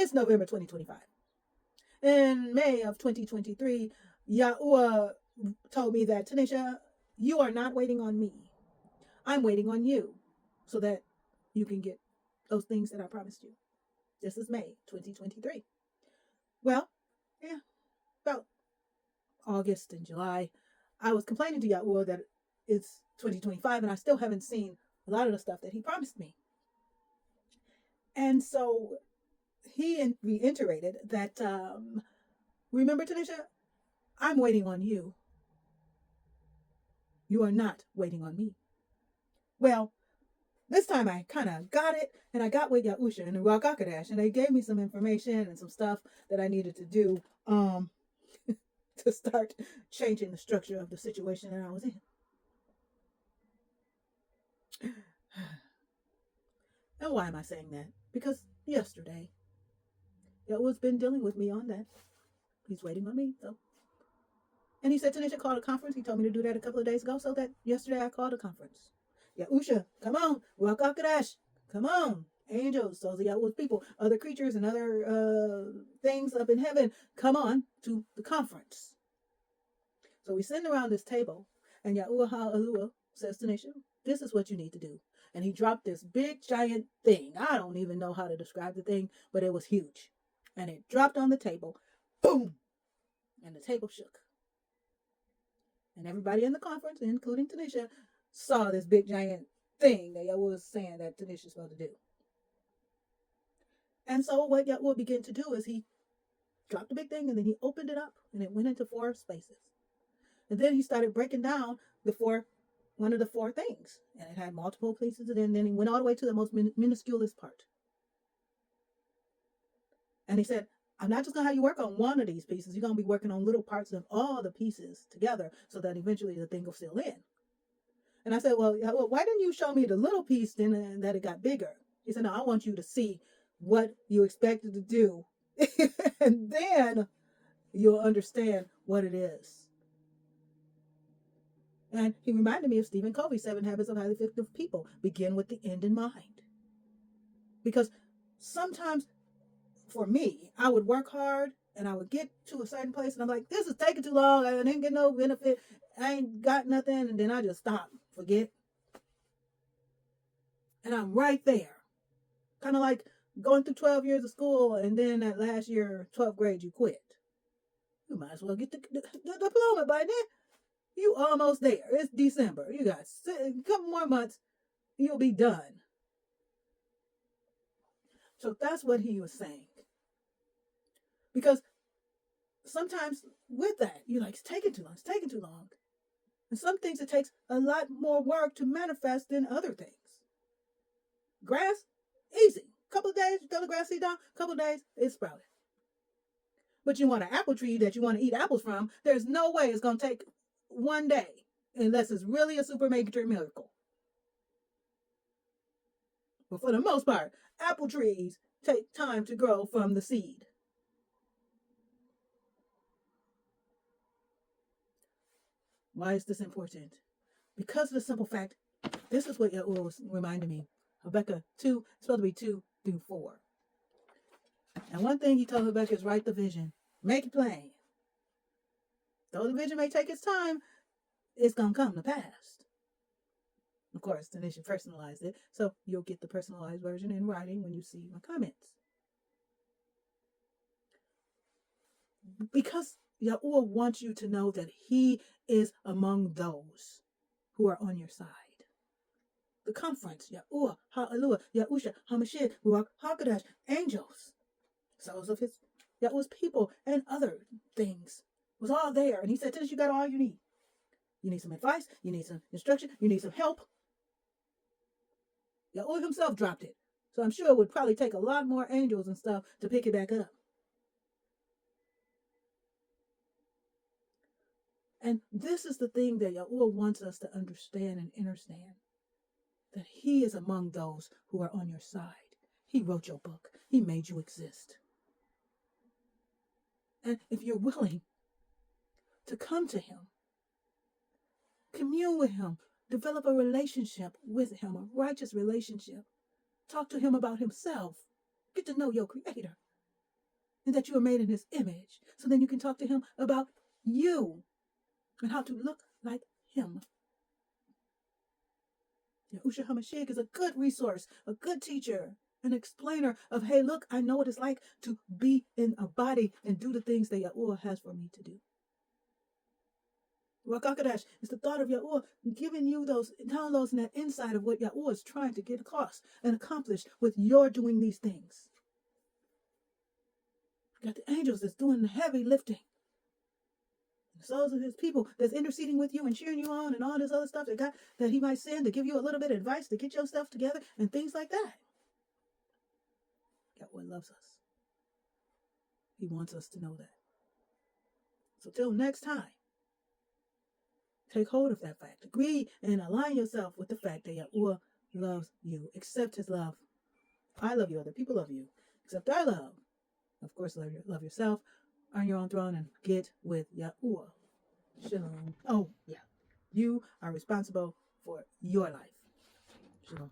It's November 2025. In May of 2023, Yahuah told me that, Tanisha, you are not waiting on me. I'm waiting on you so that you can get those things that I promised you. This is May 2023. Well, yeah, about August and July, I was complaining to Yahuah that it's 2025 and I still haven't seen a lot of the stuff that he promised me. And so he reiterated that, remember, Tanisha, I'm waiting on you. You are not waiting on me. Well, this time I kind of got it, and I got with Yahusha and the Ruakh Ha'Qadash, and they gave me some information and some stuff that I needed to do to start changing the structure of the situation that I was in. And why am I saying that? Because yesterday, Yahuah's been dealing with me on that. He's waiting on me, so. And he said, Tanisha, called a conference. He told me to do that a couple of days ago, so that yesterday I called a conference. Yahusha, come on. Ruakh Ha'Qadash, come on. Angels, those are Yahuah's people, other creatures and other things up in heaven, come on to the conference. So we sitting around this table, and Yahuah says, Tanisha, this is what you need to do. And he dropped this big, giant thing. I don't even know how to describe the thing, but it was huge. And it dropped on the table. Boom! And the table shook. And everybody in the conference, including Tanisha, saw this big giant thing that Yahuah was saying that Tanisha is supposed to do. And so what Yahuah began to do is he dropped the big thing and then he opened it up and it went into 4 spaces. And then he started breaking down one of the 4 things. And it had multiple pieces, and then he went all the way to the most minusculest part. And he said, I'm not just going to have you work on one of these pieces. You're going to be working on little parts of all the pieces together so that eventually the thing will fill in. And I said, well, why didn't you show me the little piece then and that it got bigger? He said, no, I want you to see what you expected to do. And then you'll understand what it is. And he reminded me of Stephen Covey's 7 Habits of Highly Effective People. Begin with the end in mind. Because sometimes, for me, I would work hard and I would get to a certain place and I'm like, this is taking too long. I didn't get no benefit. I ain't got nothing. And then I just stop, forget. And I'm right there. Kind of like going through 12 years of school and then that last year, 12th grade, you quit. You might as well get the diploma by then. You almost there. It's December. You got a couple more months. You'll be done. So that's what he was saying. Because sometimes with that, you're like, it's taking too long. It's taking too long. And some things it takes a lot more work to manifest than other things. Grass, easy. Couple of days, you throw the grass seed down. Couple of days, it's sprouted. But you want an apple tree that you want to eat apples from. There's no way it's going to take one day unless it's really a super major miracle. But for the most part, apple trees take time to grow from the seed. Why is this important? Because of the simple fact, this is what Yahuah was reminding me. Habakkuk 2, it's supposed to be 2 through 4. And one thing he told Habakkuk is write the vision. Make it plain. Though the vision may take its time, it's going to come to pass. Of course, then they should personalize it. So you'll get the personalized version in writing when you see my comments. Because Yahuah wants you to know that he is among those who are on your side. The conference, Yahuah, Aluah, Yahusha Ha'Mashyakh, Ruakh Ha'Qadash, angels, souls of Yahuah's people, and other things was all there. And he said, Tish, you got all you need. You need some advice, you need some instruction, you need some help. Yahuah himself dropped it. So I'm sure it would probably take a lot more angels and stuff to pick it back up. And this is the thing that Yahuah wants us to understand and understand. That he is among those who are on your side. He wrote your book. He made you exist. And if you're willing to come to him, commune with him, develop a relationship with him, a righteous relationship, talk to him about himself, get to know your creator, and that you are made in his image. So then you can talk to him about you and how to look like him. Yahusha Ha'Mashyakh is a good resource, a good teacher, an explainer of, hey, look, I know what it's like to be in a body and do the things that Yahuah has for me to do. Ruakh Ha'Qadash is the thought of Yahuah giving you those downloads and that insight of what Yahuah is trying to get across and accomplish with your doing these things. You got the angels that's doing the heavy lifting. The souls of his people that's interceding with you and cheering you on and all this other stuff that he might send to give you a little bit of advice to get your stuff together and things like that. Yahuah loves us. He wants us to know that. So till next time, take hold of that fact. Agree and align yourself with the fact that Yahuah loves you. Accept his love. I love you. Other people love you. Accept our love. Of course, love yourself. Earn your own throne and get with Yahuah. Shalom. Oh, yeah. You are responsible for your life. Shalom.